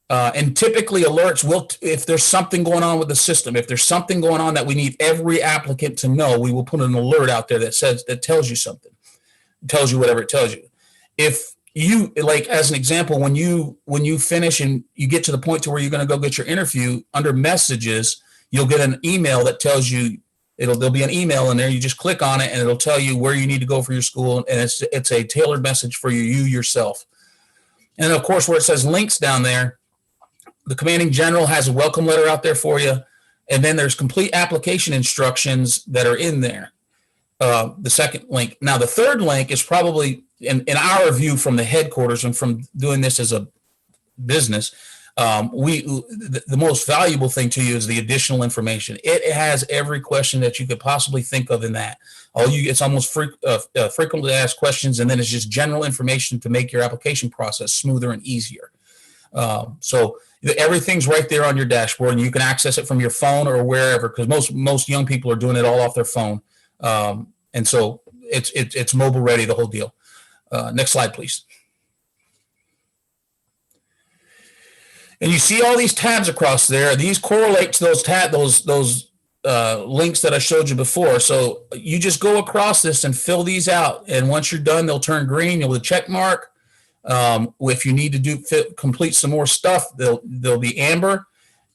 Speaker 2: and typically alerts will, if there's something going on with the system, if there's something going on that we need every applicant to know, we will put an alert out there that tells you something. Tells you whatever it tells you. If you, like, as an example, when you finish and you get to the point to where you're going to go get your interview, under messages, you'll get an email that tells you, there'll be an email in there. You just click on it and it'll tell you where you need to go for your school. And it's a tailored message for you yourself. And of course, where it says links down there, the commanding general has a welcome letter out there for you. And then there's complete application instructions that are in there. The second link. Now, the third link is probably, in our view from the headquarters and from doing this as a business, the most valuable thing to you is the additional information. It has every question that you could possibly think of in that. It's almost frequently asked questions, and then it's just general information to make your application process smoother and easier. So everything's right there on your dashboard, and you can access it from your phone or wherever, because most young people are doing it all off their phone. And so it's mobile ready, the whole deal. Next slide, please. And you see all these tabs across there. These correlate to those links that I showed you before. So you just go across this and fill these out. And once you're done, they'll turn green. You'll check mark. If you need to complete some more stuff, they'll be amber,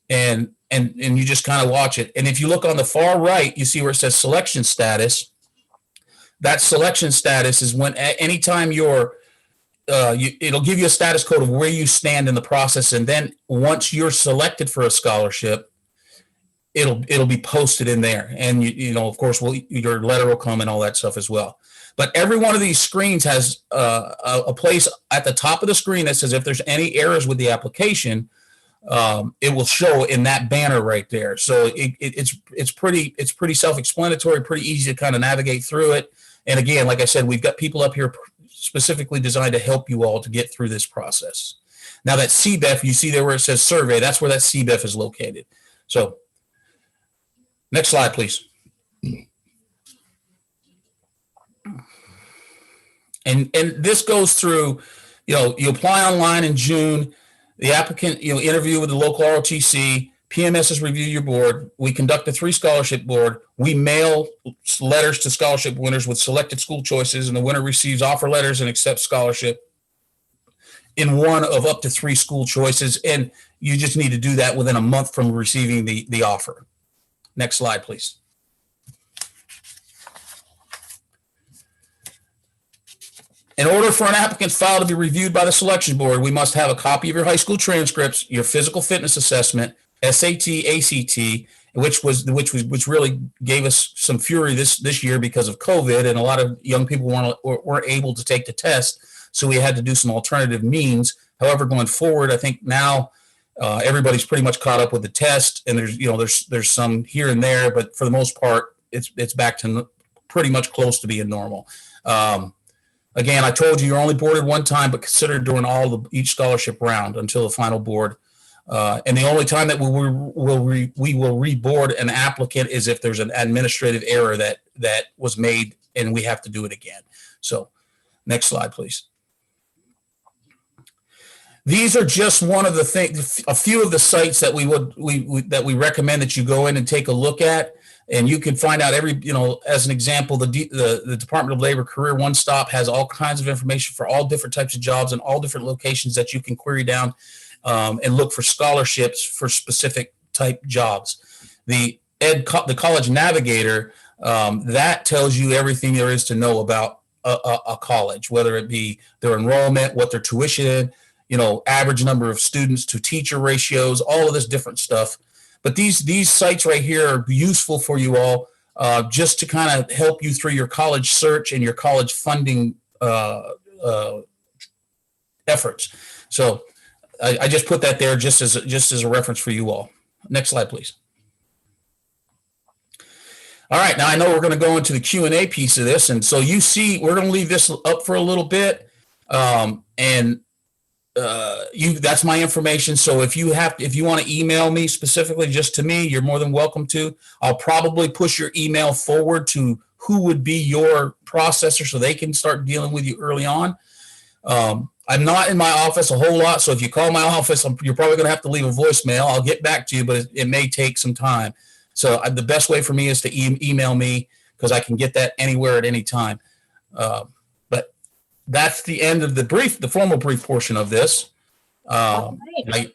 Speaker 2: and you just kind of watch it. And if you look on the far right, you see where it says selection status. That selection status is when anytime it'll give you a status code of where you stand in the process. And then once you're selected for a scholarship, it'll be posted in there. And of course, your letter will come and all that stuff as well. But every one of these screens has a place at the top of the screen that says if there's any errors with the application, it will show in that banner right there. So it's pretty self-explanatory, pretty easy to kind of navigate through it. And again, like I said, we've got people up here specifically designed to help you all to get through this process. Now that CBEF, you see there where it says survey, that's where that CBEF is located. So next slide, please. And this goes through, you apply online in June, the applicant, interview with the local ROTC, PMSs review your board. We conduct a 3 scholarship board. We mail letters to scholarship winners with selected school choices, and the winner receives offer letters and accepts scholarship in one of up to 3 school choices. And you just need to do that within a month from receiving the offer. Next slide, please. In order for an applicant's file to be reviewed by the selection board, we must have a copy of your high school transcripts, your physical fitness assessment, SAT, ACT, which really gave us some fury this year because of COVID, and a lot of young people weren't able to take the test, so we had to do some alternative means. However, going forward, I think now everybody's pretty much caught up with the test, and there's some here and there, but for the most part, it's back to pretty much close to being normal. Again, I told you you're only boarded one time, but considered during each scholarship round until the final board. And the only time that we will reboard an applicant is if there's an administrative error that was made and we have to do it again. So next slide, please. These are just one of the things, a few of the sites that we recommend that you go in and take a look at. And you can find out as an example, the Department of Labor Career One Stop has all kinds of information for all different types of jobs and all different locations that you can query down and look for scholarships for specific type jobs. The College Navigator, that tells you everything there is to know about a college, whether it be their enrollment, what their tuition, average number of students to teacher ratios, all of this different stuff. But these sites right here are useful for you all just to kind of help you through your college search and your college funding efforts. So I just put that there just as a reference for you all. Next slide, please. All right, now I know we're going to go into the Q&A piece of this, and so you see we're going to leave this up for a little bit, that's my information. So if you want to email me specifically just to me, you're more than welcome to. I'll probably push your email forward to who would be your processor so they can start dealing with you early on. I'm not in my office a whole lot, so if you call my office, you're probably going to have to leave a voicemail. I'll get back to you, but it may take some time. So the best way for me is to email me because I can get that anywhere at any time. That's the end of the formal brief portion of this.
Speaker 1: All right.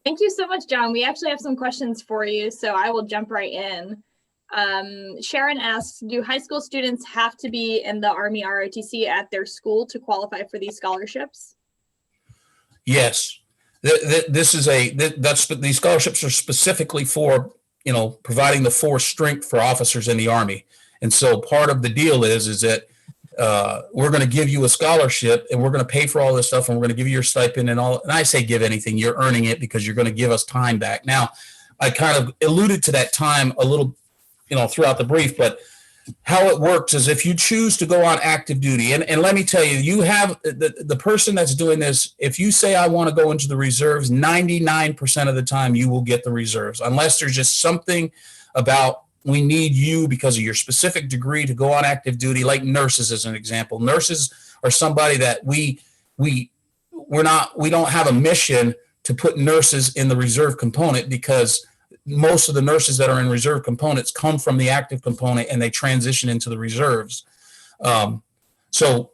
Speaker 1: Thank you so much, John. We actually have some questions for you, so I will jump right in. Sharon asks, do high school students have to be in the Army ROTC at their school to qualify for these scholarships?
Speaker 2: Yes. These scholarships are specifically for, providing the force strength for officers in the Army. And so part of the deal is that we're going to give you a scholarship and we're going to pay for all this stuff and we're going to give you your stipend and all. And I say give anything, you're earning it because you're going to give us time back. Now, I kind of alluded to that time a little, throughout the brief, but how it works is if you choose to go on active duty, and let me tell you, you have the person that's doing this, if you say I want to go into the reserves, 99% of the time you will get the reserves, unless there's just something about we need you because of your specific degree to go on active duty, like nurses as an example. Nurses are somebody that we don't have a mission to put nurses in the reserve component because most of the nurses that are in reserve components come from the active component and they transition into the reserves. So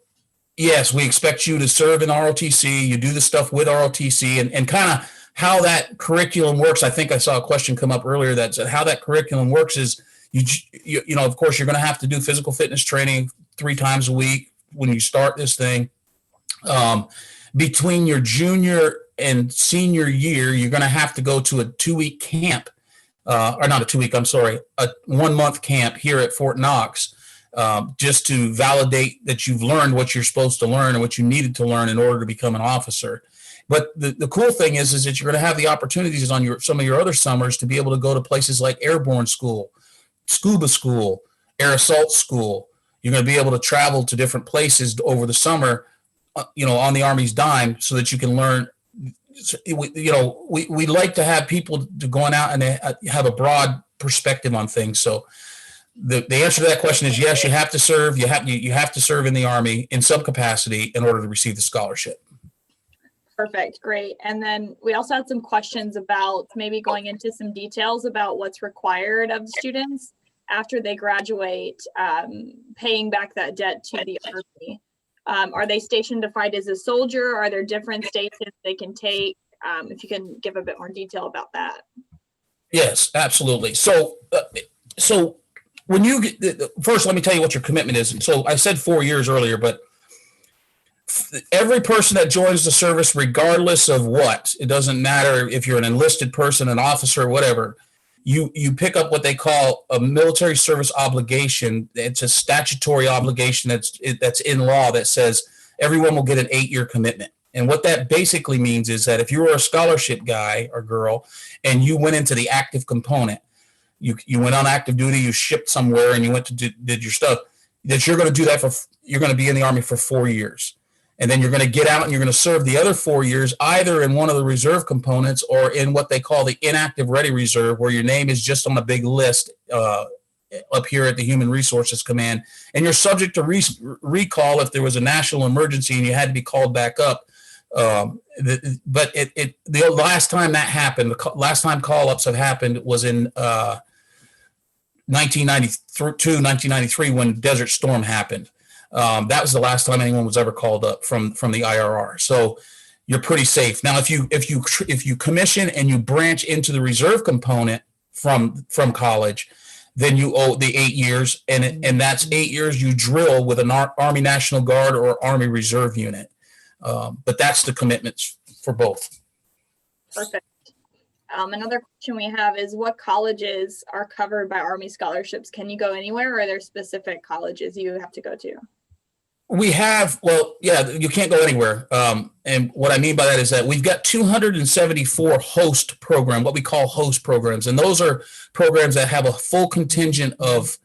Speaker 2: yes, we expect you to serve in ROTC. You do the stuff with ROTC, and kind of how that curriculum works. I think I saw a question come up earlier that said how that curriculum works is you know, of course, you're going to have to do physical fitness training 3 times a week when you start this thing. Between your junior and senior year, you're going to have to go to a 2-week camp, or not a 2-week, I'm sorry, a 1-month camp here at Fort Knox, just to validate that you've learned what you're supposed to learn and what you needed to learn in order to become an officer. But the cool thing is that you're going to have the opportunities on some of your other summers to be able to go to places like airborne school, scuba school, air assault school. You're going to be able to travel to different places over the summer, you know, on the Army's dime, so that you can learn. You know, we like to have people to going out and have a broad perspective on things. So the answer to that question is yes, you have to serve. You have to serve in the Army in some capacity in order to receive the scholarship.
Speaker 1: Perfect. Great. And then we also had some questions about maybe going into some details about what's required of the students after they graduate, paying back that debt to the Army. Are they stationed to fight as a soldier? Are there different stations they can take? If you can give a bit more detail about that.
Speaker 2: Yes, absolutely. So when you first, let me tell you what your commitment is. So I said 4 years earlier, but every person that joins the service, regardless of what, it doesn't matter if you're an enlisted person, an officer, whatever, you pick up what they call a military service obligation. It's a statutory obligation that's in law that says everyone will get an 8-year commitment. And what that basically means is that if you were a scholarship guy or girl and you went into the active component, you went on active duty, you shipped somewhere and you went to did your stuff, that you're going to do that you're going to be in the Army for 4 years. And then you're going to get out and you're going to serve the other 4 years either in one of the reserve components or in what they call the inactive ready reserve, where your name is just on a big list up here at the Human Resources Command. And you're subject to recall if there was a national emergency and you had to be called back up. But the last time that happened, the last time call-ups have happened was in 1992, 1993 when Desert Storm happened. That was the last time anyone was ever called up from the IRR. So you're pretty safe. Now, if you commission and you branch into the reserve component from college, then you owe the 8 years, and that's 8 years you drill with an Army National Guard or Army Reserve unit. But that's the commitments for both.
Speaker 1: Perfect. Another question we have is what colleges are covered by Army scholarships? Can you go anywhere, or are there specific colleges you have to go to?
Speaker 2: We have, well, yeah, you can't go anywhere. And what I mean by that is that we've got 274 host program, what we call host programs. And those are programs that have a full contingent of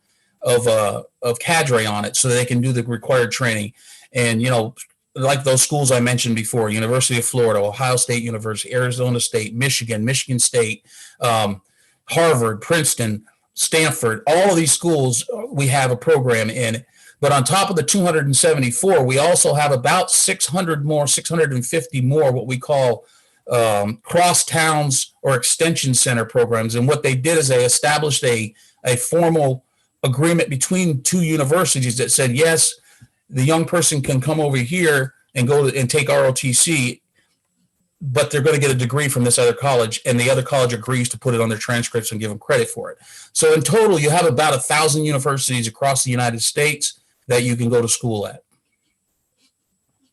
Speaker 2: cadre on it so that they can do the required training. And, you know, like those schools I mentioned before, University of Florida, Ohio State University, Arizona State, Michigan State, Harvard, Princeton, Stanford, all of these schools, we have a program in. But on top of the 274, we also have about 650 more, what we call cross towns or extension center programs. And what they did is they established a formal agreement between 2 universities that said, yes, the young person can come over here and go and take ROTC, but they're going to get a degree from this other college, and the other college agrees to put it on their transcripts and give them credit for it. So in total, you have about 1,000 universities across the United States that you can go to school at.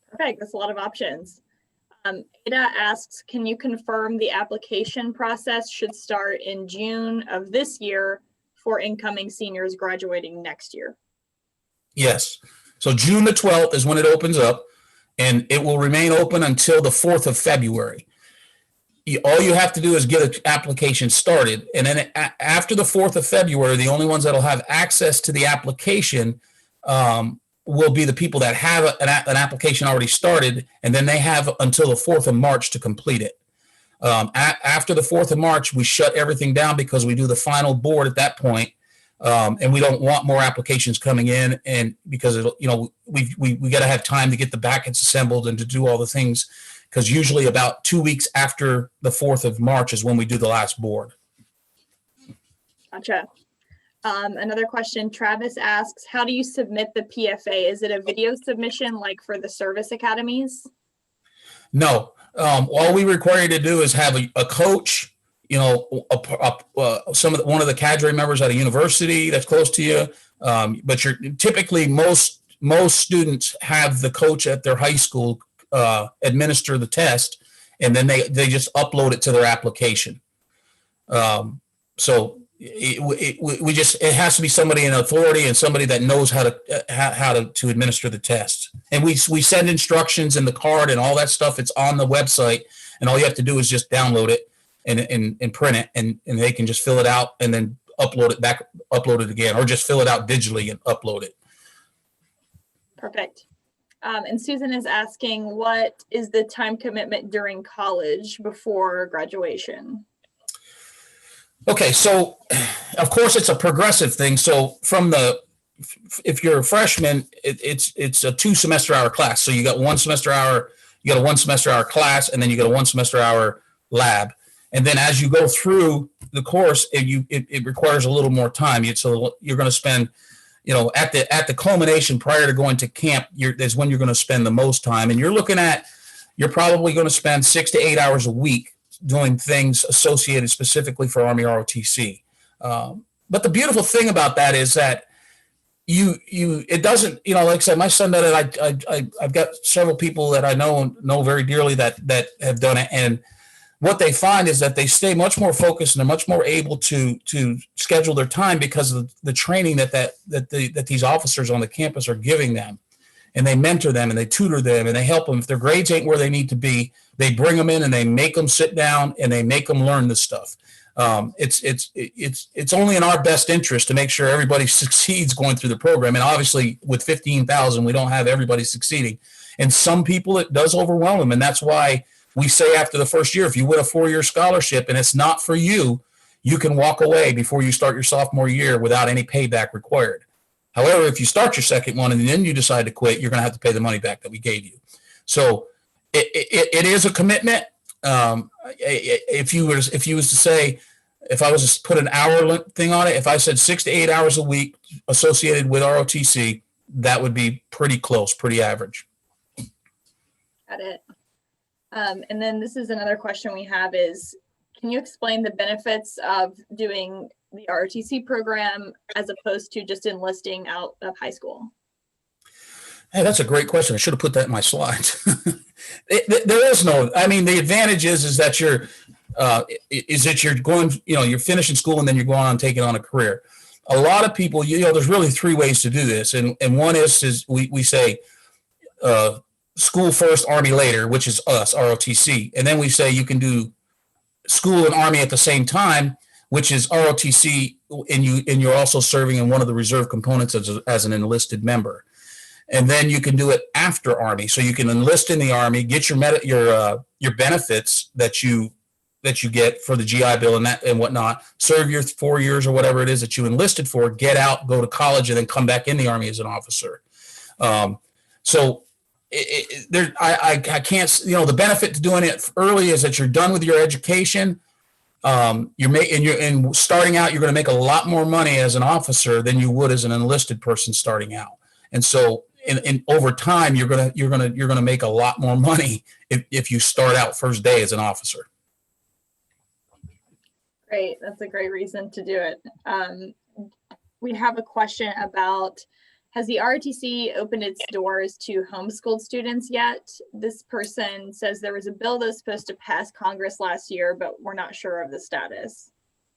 Speaker 1: Perfect. That's a lot of options. Ada asks, can you confirm the application process should start in June of this year for incoming seniors graduating next year?
Speaker 2: Yes. So June the 12th is when it opens up, and it will remain open until the 4th of February. All you have to do is get an application started. And then after the 4th of February, the only ones that will have access to the application will be the people that have an application already started, and then they have until the 4th of March to complete it. After the 4th of March, we shut everything down because we do the final board at that point. And we don't want more applications coming in, and because it'll, you know, we got to have time to get the packets assembled and to do all the things, because usually about 2 weeks after the 4th of March is when we do the last board.
Speaker 1: Gotcha. Another question, Travis asks, how do you submit the PFA? Is it a video submission like for the service academies?
Speaker 2: No, all we require you to do is have a coach, you know, one of the cadre members at a university that's close to you. But you're typically most students have the coach at their high school administer the test, and then they just upload it to their application. So it has to be somebody in authority and somebody that knows how to administer the test. And we send instructions in the card and all that stuff. It's on the website, and all you have to do is just download it and print it, and they can just fill it out and then upload it again, or just fill it out digitally and upload it.
Speaker 1: Perfect. And Susan is asking, what is the time commitment during college before graduation?
Speaker 2: Okay, so of course it's a progressive thing. So if you're a freshman, it's a 2 semester hour class. So you got 1 semester hour, you got a 1 semester hour class, and then you got a 1 semester hour lab. And then as you go through the course, it requires a little more time. So you're going to spend, you know, at the culmination prior to going to camp, is when you're going to spend the most time. And you're probably going to spend 6 to 8 hours a week doing things associated specifically for Army ROTC. But the beautiful thing about that is that it doesn't, you know, like I said, my son did it. I've got several people that I know very dearly that have done it. And what they find is that they stay much more focused and they're much more able to schedule their time because of the training that these officers on the campus are giving them. And they mentor them and they tutor them and they help them. If their grades ain't where they need to be, they bring them in and they make them sit down and they make them learn this stuff. It's only in our best interest to make sure everybody succeeds going through the program. And obviously with 15,000, we don't have everybody succeeding. And some people, it does overwhelm them. And that's why we say after the first year, if you win a 4-year scholarship and it's not for you, you can walk away before you start your sophomore year without any payback required. However, if you start your second one and then you decide to quit, you're going to have to pay the money back that we gave you. So it is a commitment. If you was to say, if I was to put an hour thing on it, if I said 6 to 8 hours a week associated with ROTC, that would be pretty close, pretty average.
Speaker 1: Got it. And then this is another question we have is, can you explain the benefits of doing the ROTC program as opposed to just enlisting out of high school?
Speaker 2: Hey, that's a great question. I should have put that in my slides. There is no, I mean, the advantage is that you're going, you know, you're finishing school and then you're going on taking on a career. A lot of people, you know, there's really 3 ways to do this. And one is we say school first, Army later, which is us, ROTC. And then we say you can do school and Army at the same time, which is ROTC, and you're also serving in one of the reserve components as an enlisted member. And then you can do it after Army. So you can enlist in the Army, get your benefits that you get for the GI Bill and whatnot, serve your 4 years or whatever it is that you enlisted for, get out, go to college, and then come back in the Army as an officer. So I can't, you know, the benefit to doing it early is that you're done with your education. And starting out, you're going to make a lot more money as an officer than you would as an enlisted person starting out. And so, and over time, you're gonna make a lot more money if you start out first day as an officer.
Speaker 1: Great, that's a great reason to do it. We have a question about, has the ROTC opened its doors to homeschooled students yet? This person says there was a bill that was supposed to pass Congress last year, but we're not sure of the status.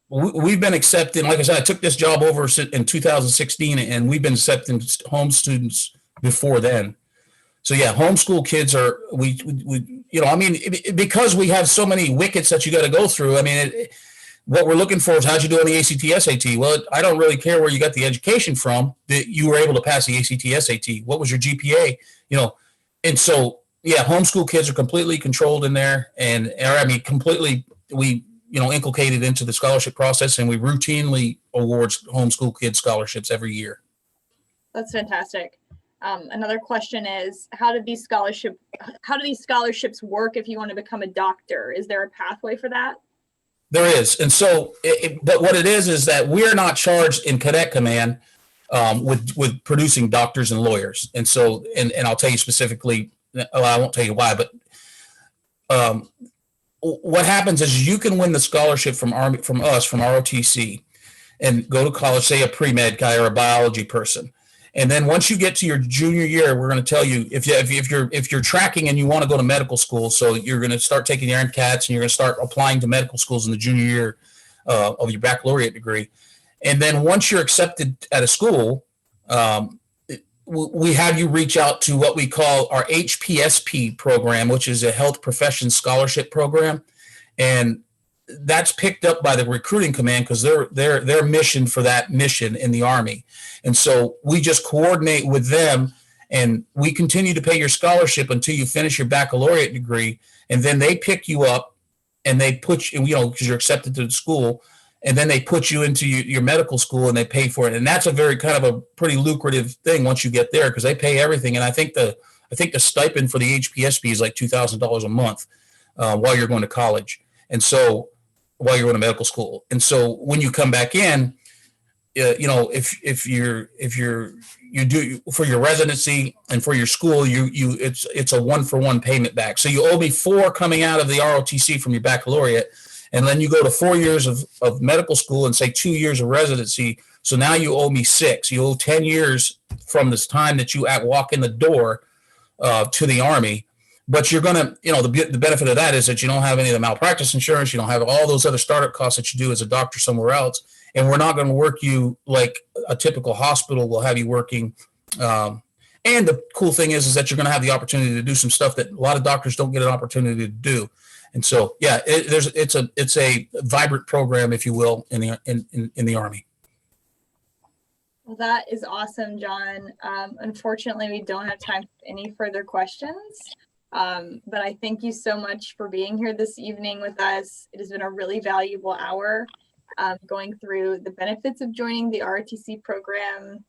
Speaker 2: We've been accepting, like I said, I took this job over in 2016, and we've been accepting home students before then. So yeah, homeschool kids are, we you know, I mean, because we have so many wickets that you got to go through. I mean, what we're looking for is how'd you do on the ACT SAT? Well, I don't really care where you got the education from, that you were able to pass the ACT SAT. What was your GPA? You know, and so yeah, homeschool kids are completely controlled in there, completely, we, you know, inculcated into the scholarship process, and we routinely award homeschool kids scholarships every year.
Speaker 1: That's fantastic. Another question is, how do these scholarships work if you want to become a doctor? Is there a pathway for that?
Speaker 2: There is. And so, but what it is that we're not charged in Cadet Command with producing doctors and lawyers. And so, and I'll tell you specifically, well, I won't tell you why, but um, what happens is you can win the scholarship from us, from ROTC, and go to college, say a pre-med guy or a biology person. And then once you get to your junior year, we're going to tell you if you're tracking and you want to go to medical school, so you're going to start taking your MCATs and you're going to start applying to medical schools in the junior year of your baccalaureate degree. And then once you're accepted at a school, we have you reach out to what we call our HPSP program, which is a health professions scholarship program. And that's picked up by the recruiting command because they're mission for that mission in the Army. And so we just coordinate with them, and we continue to pay your scholarship until you finish your baccalaureate degree. And then they pick you up and they put you, because you're accepted to the school, and then they put you into your medical school and they pay for it. And that's a very kind of a pretty lucrative thing once you get there, because they pay everything. And I think the stipend for the HPSP is like $2,000 a month while you're going to college. And so while you're in a medical school. And so when you come back in, if you do for your residency and for your school, it's a 1-for-1 payment back. So you owe me 4 coming out of the ROTC from your baccalaureate, and then you go to 4 years of medical school and say 2 years of residency. So now you owe me 6. You owe 10 years from this time that you walk in the door to the Army. But you're going to, the benefit of that is that you don't have any of the malpractice insurance. You don't have all those other startup costs that you do as a doctor somewhere else. And we're not going to work you like a typical hospital will have you working. And the cool thing is that you're going to have the opportunity to do some stuff that a lot of doctors don't get an opportunity to do. And so, yeah, it's a vibrant program, if you will, in the Army.
Speaker 1: Well, that is awesome, John. Unfortunately, we don't have time for any further questions. But I thank you so much for being here this evening with us. It has been a really valuable hour going through the benefits of joining the ROTC program.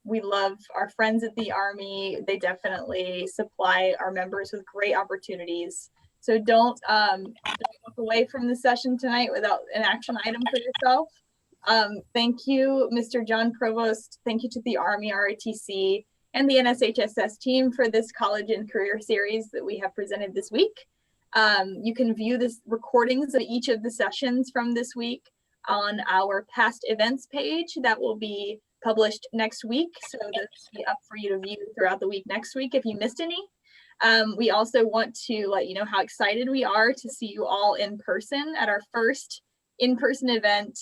Speaker 1: We love our friends at the Army. They definitely supply our members with great opportunities. So don't walk away from the session tonight without an action item for yourself. Thank you, Mr. John Provost. Thank you to the Army ROTC and the NSHSS team for this college and career series that we have presented this week. You can view the recordings of each of the sessions from this week on our past events page that will be published next week. So that's be up for you to view throughout the week next week if you missed any. We also want to let you know how excited we are to see you all in person at our first in-person event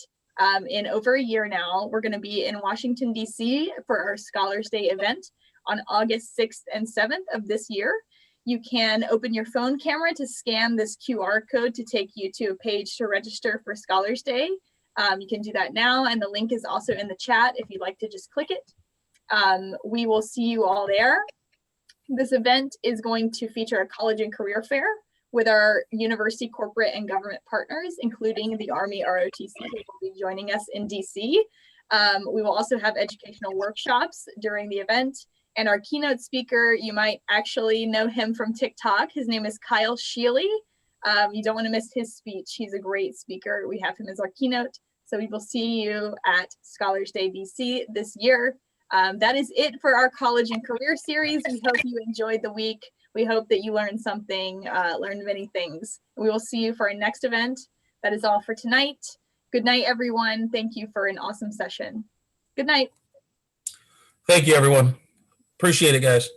Speaker 1: in over a year now. We're going to be in Washington, D.C. for our Scholars Day event on August 6th and 7th of this year. You can open your phone camera to scan this QR code to take you to a page to register for Scholars Day. You can do that now, and the link is also in the chat if you'd like to just click it. We will see you all there. This event is going to feature a college and career fair with our university, corporate, and government partners, including the Army ROTC, who will be joining us in DC. We will also have educational workshops during the event. And our keynote speaker, you might actually know him from TikTok. His name is Kyle Sheely. You don't want to miss his speech. He's a great speaker. We have him as our keynote. So we will see you at Scholars Day DC this year. That is it for our college and career series. We hope you enjoyed the week. We hope that you learned something, learned many things. We will see you for our next event. That is all for tonight. Good night, everyone. Thank you for an awesome session. Good night.
Speaker 2: Thank you, everyone. Appreciate it, guys.